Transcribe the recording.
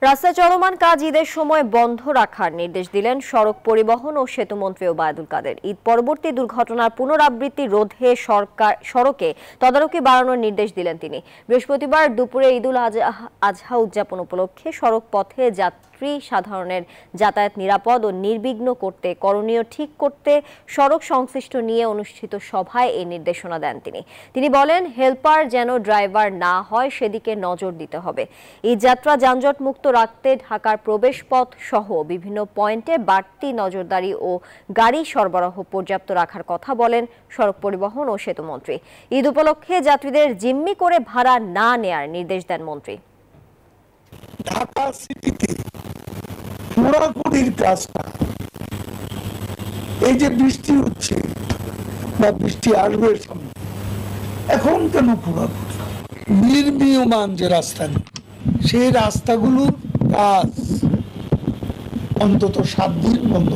রাস্তায় চলমান কাজ ঈদের সময় বন্ধ রাখার নির্দেশ দিলেন সড়ক পরিবহন ও সেতুমন্ত্রী ওবায়দুল কাদের। ঈদ পরবর্তী দুর্ঘটনার পুনরাবৃত্তি রোধে সড়কে তদারকি বাড়ানোর নির্দেশ দিলেন তিনি। বৃহস্পতিবার দুপুরে ঈদুল আজহা উদযাপন উপলক্ষে সড়ক পথে যাত্রী সাধারণের যাতায়াত নিরাপদ ও নির্বিঘ্ন করতে করণীয় ঠিক করতে সড়ক সংশ্লিষ্ট নিয়ে অনুষ্ঠিত সভায় এই নির্দেশনা দেন তিনি বলেন, হেলপার যেন ড্রাইভার না হয় সেদিকে নজর দিতে হবে। ঈদ যাত্রা যানজট মুক্ত রাখতে ঢাকার প্রবেশপথ সহ বিভিন্ন পয়েন্টে বাড়তি নজরদারি ও গাড়ি সরবরাহ পর্যাপ্ত রাখার কথা বলেন সড়ক পরিবহন ও সেতুমন্ত্রী। ঈদ উপলক্ষে যাত্রীদের জিম্মি করে ভাড়া না নেয়ার নির্দেশ দেন মন্ত্রী। ঢাকা সিটিতে খোঁড়াখুঁড়ির কাজটা, এই যে বৃষ্টি হচ্ছে বা বৃষ্টি আসবে সামনে, এখন কেন খোঁড়াখুঁড়ি? নির্মীয়মান যে রাস্তা, সেই রাস্তাগুলোর কাজ অন্তত 7 দিন বন্ধ।